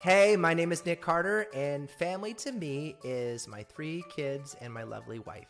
Hey, my name is Nick Carter, and family to me is my 3 kids and my lovely wife.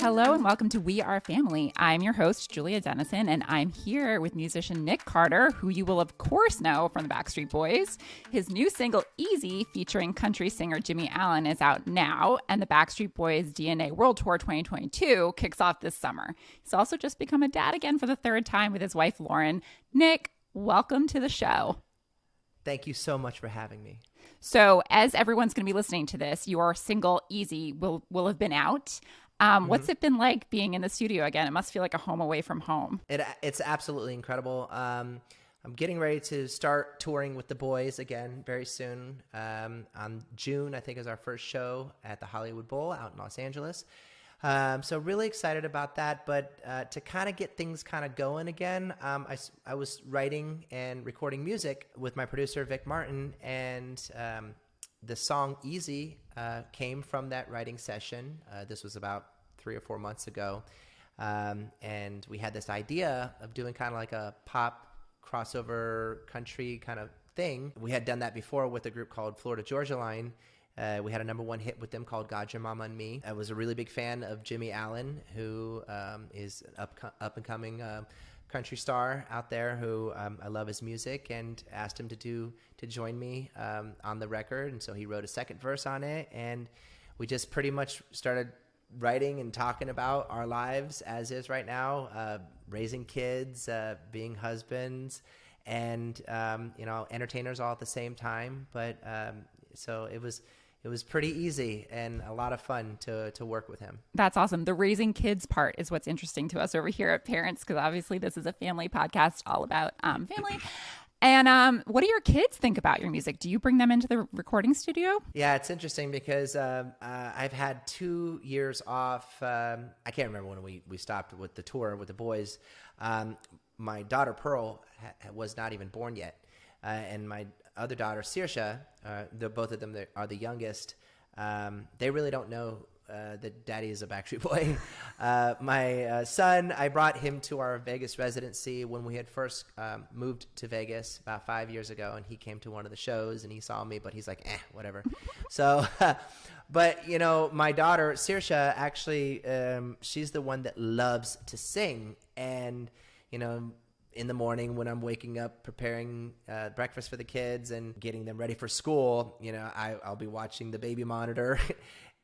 Hello and welcome to We Are Family. I'm your host, Julia Dennison, and I'm here with musician Nick Carter, who you will of course know from the Backstreet Boys. His new single, Easy, featuring country singer Jimmy Allen, is out now, and the Backstreet Boys DNA World Tour 2022 kicks off this summer. He's also just become a dad again for the 3rd time with his wife, Lauren. Nick, welcome to the show. Thank you so much for having me. So as everyone's going to be listening to this, your single, Easy, will have been out. What's it been like being in the studio again? It must feel like a home away from home. It's absolutely incredible. I'm getting ready to start touring with the boys again very soon. On June, I think, is our first show at the Hollywood Bowl out in Los Angeles. So really excited about that. But to kind of get things kind of going again, I was writing and recording music with my producer, Vic Martin, and the song Easy came from that writing session. This was about 3 or 4 months ago. And we had this idea of doing kind of like a pop crossover country kind of thing. We had done that before with a group called Florida Georgia Line. We had a #1 hit with them called God, Your Mama, and Me. I was a really big fan of Jimmy Allen, who is an up-and-coming country star out there who I love his music, and asked him to join me on the record. And so he wrote a second verse on it, and we just pretty much started writing and talking about our lives as is right now, raising kids, being husbands, and entertainers all at the same time. But so it was pretty easy and a lot of fun to work with him. That's awesome. The raising kids part is what's interesting to us over here at Parents, because obviously this is a family podcast all about family. And what do your kids think about your music? Do you bring them into the recording studio? Yeah, it's interesting because I've had 2 years off. I can't remember when we stopped with the tour with the boys. My daughter Pearl was not even born yet, and my other daughter Saoirse, both of them are the youngest. They really don't know that Daddy is a Backstreet Boy. My son, I brought him to our Vegas residency when we had first moved to Vegas about 5 years ago, and he came to one of the shows and he saw me, but he's like, whatever. So, but my daughter Saoirse, actually, she's the one that loves to sing, and in the morning when I'm waking up, preparing breakfast for the kids and getting them ready for school, I'll be watching the baby monitor.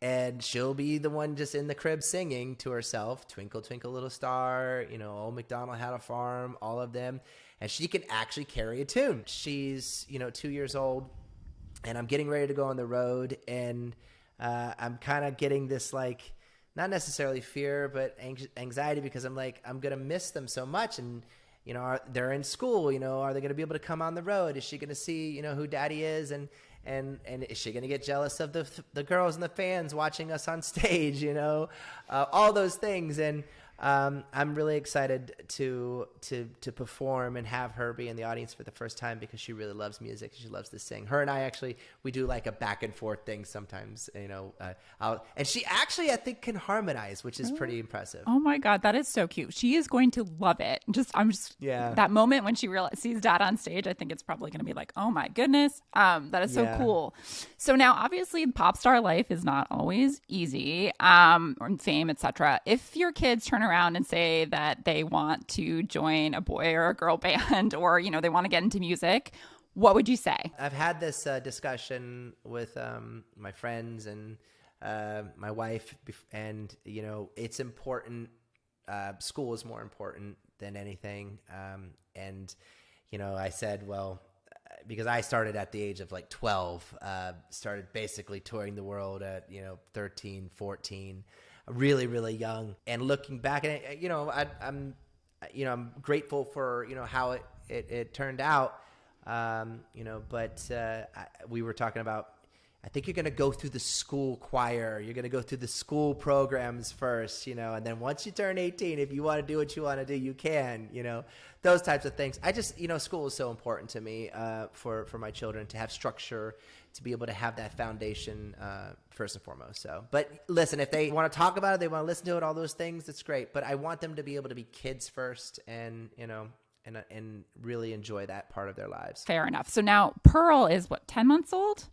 And she'll be the one just in the crib singing to herself, Twinkle, Twinkle, Little Star, Old MacDonald Had a Farm, all of them. And she can actually carry a tune. She's, 2 years old, and I'm getting ready to go on the road. And I'm kind of getting this, like, not necessarily fear, but anxiety, because I'm like, I'm going to miss them so much. And, they're in school, are they going to be able to come on the road? Is she going to see, who Daddy is? And is she going to get jealous of the girls and the fans watching us on stage, all those things. And I'm really excited to perform and have her be in the audience for the first time, because she really loves music. She loves to sing. Her and I we do like a back and forth thing sometimes, and she actually, I think, can harmonize, which is pretty impressive. Oh my God, that is so cute. She is going to love it. Yeah. That moment when she sees Dad on stage, I think it's probably going to be like, oh my goodness. That is so cool. So now, obviously, pop star life is not always easy, or fame, etc. If your kids turn around and say that they want to join a boy or a girl band, or they want to get into music, what would you say? I've had this discussion with my friends and my wife, and it's important. School is more important than anything, and I said, well, because I started at the age of like 12, started basically touring the world at 13, 14. Really, really young. And looking back at it, I'm grateful for how it turned out. But we were talking about, I think you're going to go through the school choir. You're going to go through the school programs first, and then once you turn 18, if you want to do what you want to do, you can, those types of things. I just, school is so important to me, for my children to have structure, to be able to have that foundation, first and foremost. So, but listen, if they want to talk about it, they want to listen to it, all those things, that's great. But I want them to be able to be kids first, and, and really enjoy that part of their lives. Fair enough. So now Pearl is what, 10 months old?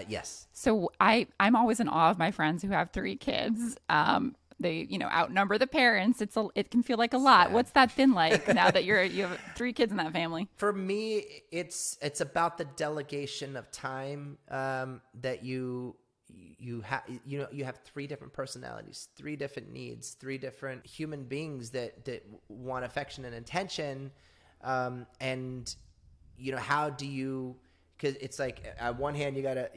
Yes. So I'm always in awe of my friends who have 3 kids. They, outnumber the parents. It can feel like a lot. What's that been like now that you have 3 kids in that family? For me, it's about the delegation of time that you have. You have 3 different personalities, 3 different needs, 3 different human beings that want affection and attention, and how do you? Because it's like on one hand you got a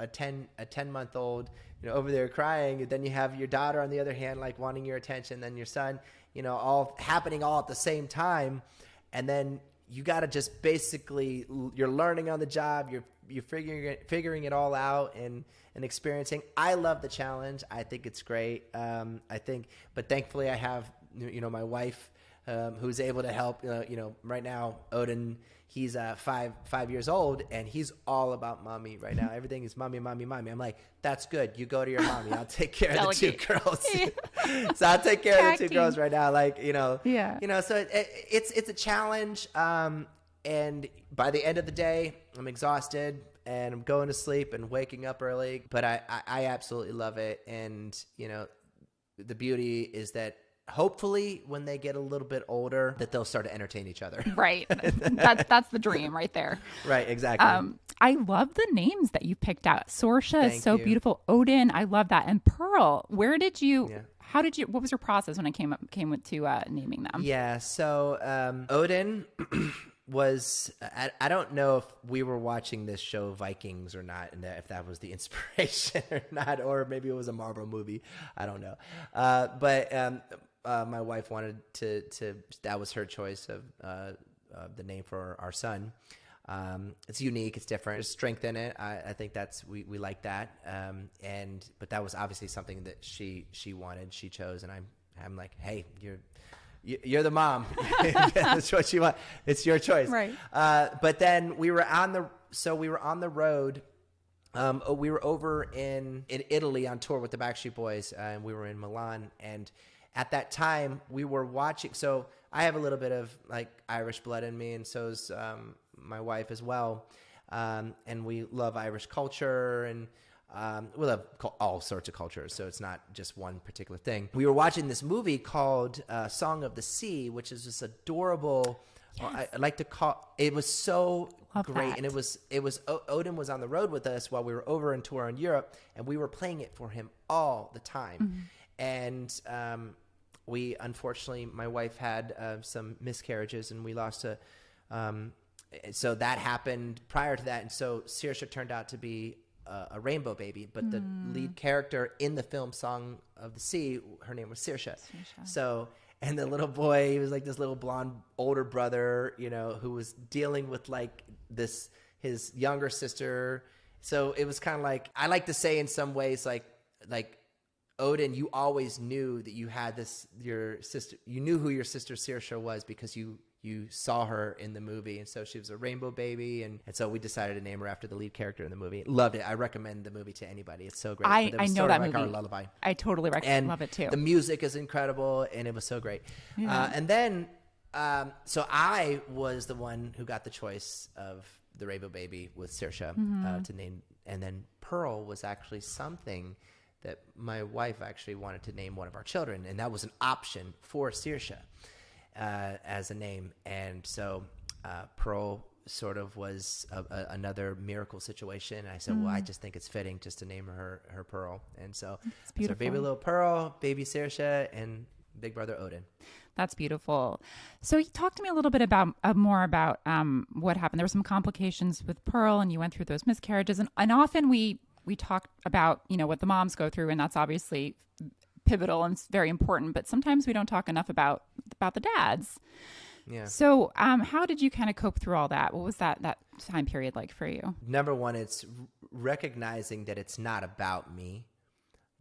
10-month old over there crying, and then you have your daughter on the other hand like wanting your attention, then your son, all happening all at the same time, and then you got to just basically, you're learning on the job, you're figuring it all out and experiencing. I love the challenge. I think it's great. But thankfully I have my wife who's able to help. Right now Odin, he's 5 years old, and he's all about mommy right now. Everything is mommy, mommy, mommy. I'm like, that's good. You go to your mommy. I'll take care of the 2 girls. So I'll take care of the 2 girls right now. So it's a challenge. And by the end of the day, I'm exhausted and I'm going to sleep and waking up early, but I absolutely love it. And, the beauty is that hopefully when they get a little bit older that they'll start to entertain each other. Right. That's the dream right there. Right. Exactly. I love the names that you picked out. Sorsha is so you. Beautiful. Odin, I love that. And Pearl, what was your process when it came to naming them? Yeah. So, Odin was, I don't know if we were watching this show Vikings or not, and if that was the inspiration or not, or maybe it was a Marvel movie. I don't know. But my wife wanted to that was her choice of the name for our son. It's unique, it's different, there's strength in it. I think we like that. But that was obviously something that she wanted, she chose, and I'm like, hey, you're the mom. That's what you want. It's your choice. Right. But then we were on the road. We were over in Italy on tour with the Backstreet Boys, and we were in Milan. And at that time, we were watching. So I have a little bit of like Irish blood in me, and so's my wife as well. And we love Irish culture, and we love all sorts of cultures, so it's not just one particular thing. We were watching this movie called Song of the Sea, which is this adorable. Yes. I like to call it. Was so love great, that. And it was Odin was on the road with us while we were over on tour in Europe, and we were playing it for him all the time. Mm-hmm. And we unfortunately, my wife had some miscarriages, and we lost a. So that happened prior to that, and so Saoirse turned out to be a rainbow baby, but the lead character in the film Song of the Sea, her name was Saoirse. So, and the little boy, he was like this little blonde older brother, who was dealing with like his younger sister. So it was kind of like, I like to say in some ways, like Odin, you always knew that you had your sister, you knew who your sister Saoirse was because you saw her in the movie, and so she was a rainbow baby, and so we decided to name her after the lead character in the movie. Loved it. I recommend the movie to anybody. It's so great. I know that movie. Our lullaby. I totally love it too. The music is incredible, and it was so great. Yeah. And then, so I was the one who got the choice of the rainbow baby with Saoirse to name, and then Pearl was actually something that my wife actually wanted to name one of our children, and that was an option for Saoirse. As a name, and so Pearl sort of was another miracle situation. And I said, well, I just think it's fitting just to name her Pearl, and so baby little Pearl, baby Saoirse, and big brother Odin. That's beautiful. So you talked to me a little bit about more about what happened. There were some complications with Pearl, and you went through those miscarriages, and often we talk about what the moms go through, and that's obviously pivotal and very important, but sometimes we don't talk enough about the dads. Yeah. So how did you kind of cope through all that? What was that time period like for you? Number one, it's recognizing that it's not about me,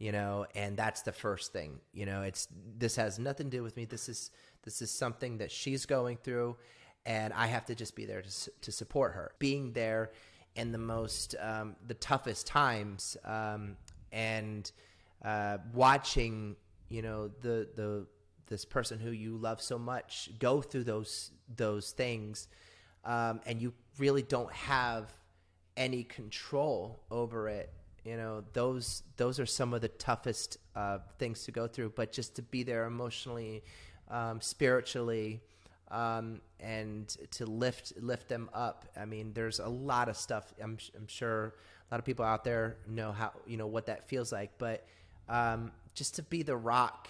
and that's the first thing. This has nothing to do with me. This is something that she's going through, and I have to just be there to support her. Being there in the most the toughest times, and watching this person who you love so much go through those things, and you really don't have any control over it. Those are some of the toughest things to go through. But just to be there emotionally, spiritually, and to lift them up. I mean, there's a lot of stuff. I'm sure a lot of people out there know what that feels like. But just to be the rock,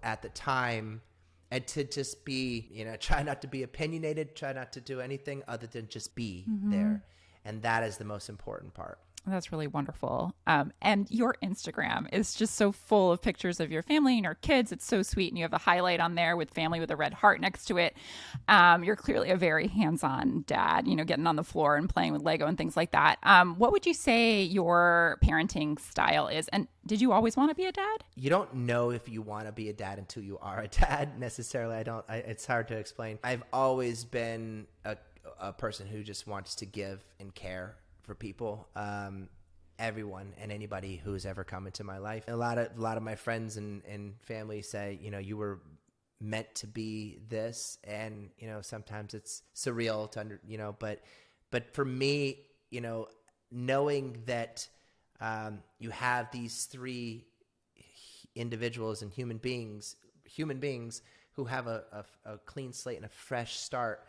at the time, and to just be, try not to be opinionated, try not to do anything other than just be there. And that is the most important part. That's really wonderful. And your Instagram is just so full of pictures of your family and your kids. It's so sweet. And you have a highlight on there with family with a red heart next to it. You're clearly a very hands-on dad, getting on the floor and playing with Lego and things like that. What would you say your parenting style is? And did you always want to be a dad? You don't know if you want to be a dad until you are a dad necessarily. It's hard to explain. I've always been a person who just wants to give and care for people, everyone and anybody who's ever come into my life. A lot of my friends and family say, you were meant to be this, and sometimes it's surreal to but for me, knowing that you have these three individuals and human beings who have a clean slate and a fresh start,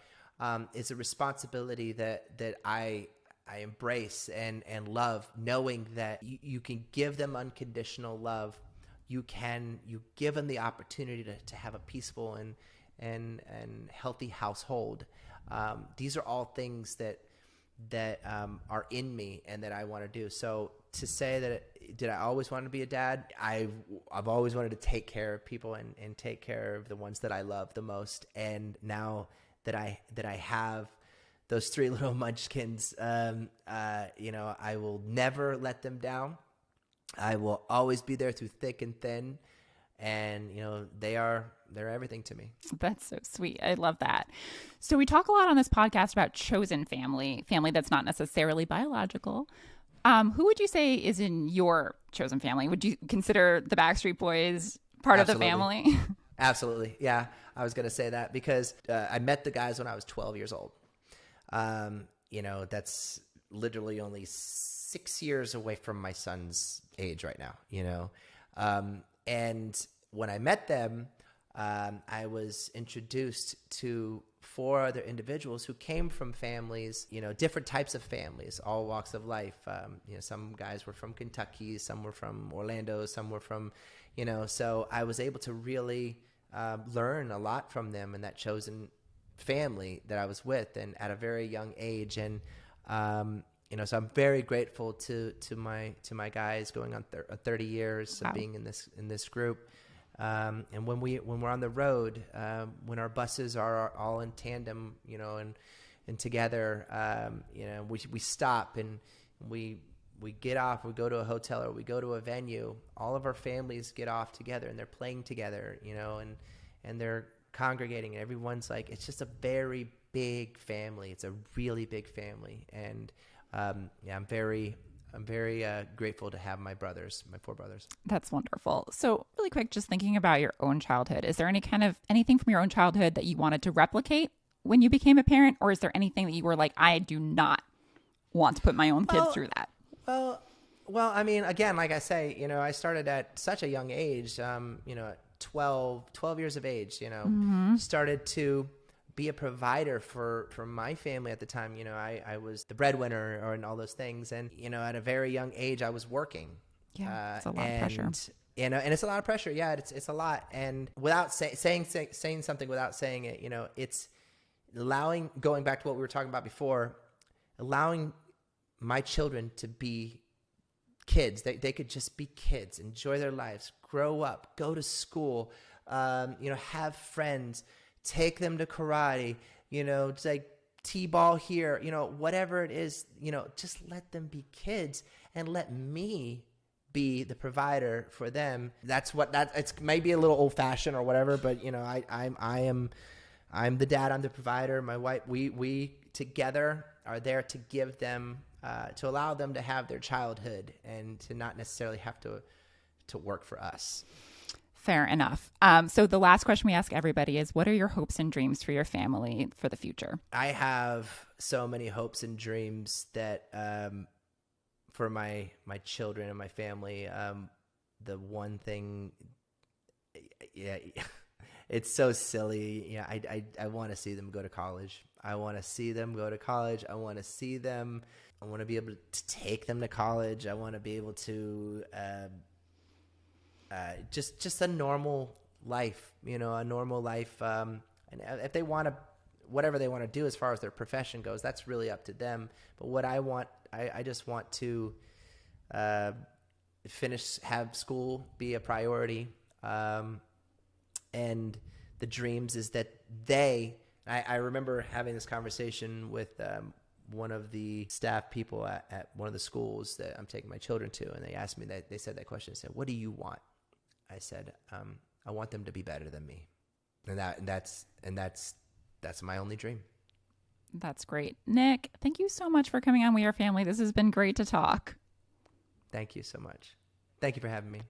is a responsibility that I embrace and love, knowing that you can give them unconditional love. You give them the opportunity to have a peaceful and healthy household. These are all things that are in me and that I want to do. So to say that, did I always want to be a dad? I've always wanted to take care of people and take care of the ones that I love the most. And now that I have those three little munchkins, I will never let them down. I will always be there through thick and thin. And, they're everything to me. That's so sweet. I love that. So we talk a lot on this podcast about chosen family that's not necessarily biological. Who would you say is in your chosen family? Would you consider the Backstreet Boys part Absolutely. of the family? Absolutely. Yeah, I was going to say that because I met the guys when I was 12 years old. That's literally only 6 years away from my son's age right now, and when I met them, I was introduced to 4 other individuals who came from families, different types of families, all walks of life. Some guys were from Kentucky, some were from Orlando, some were from, so I was able to really learn a lot from them and that chosen family that I was with, and at a very young age. And so I'm very grateful to my guys going on 30 years of being in this group. And when we're on the road, when our buses are all in tandem, and together, we stop and we get off, we go to a hotel or we go to a venue, all of our families get off together and they're playing together, and they're congregating, and everyone's like, it's just a very big family. It's a really big family. And I'm very grateful to have my 4 brothers. That's wonderful. So really quick, just thinking about your own childhood, is there anything from your own childhood that you wanted to replicate when you became a parent? Or is there anything that you were like, I do not want to put my own kids through that? Well, I mean, again, like I say, I started at such a young age, at 12 years of age, started to be a provider for my family at the time. I was the breadwinner and all those things. And, at a very young age, I was working. Yeah, it's a lot of pressure. And it's a lot of pressure. Yeah, it's a lot. And without saying something without saying it, it's going back to what we were talking about before, allowing my children to be kids. They could just be kids, enjoy their lives, grow up, go to school, have friends, take them to karate, it's like t-ball here, whatever it is, just let them be kids and let me be the provider for them. It's maybe a little old fashioned or whatever, but I'm the dad, I'm the provider. My wife, we together are there to give them, to allow them to have their childhood and to not necessarily have to work for us. Fair enough. So the last question we ask everybody is, what are your hopes and dreams for your family for the future? I have so many hopes and dreams that for my children and my family. The one thing, yeah, it's so silly. Yeah, I want to see them go to college. I want to see them go to college. I want to see them. I want to be able to take them to college. I want to be able to just a normal life, a normal life. And if they want to, whatever they want to do as far as their profession goes, that's really up to them. But what I want, I just want to have school be a priority. And the dreams is that I remember having this conversation with one of the staff people at one of the schools that I'm taking my children to, and they asked me they said that question. They said, "What do you want?" I said, "I want them to be better than me," and that's my only dream. That's great. Nick, thank you so much for coming on We Are Family. This has been great to talk. Thank you so much. Thank you for having me.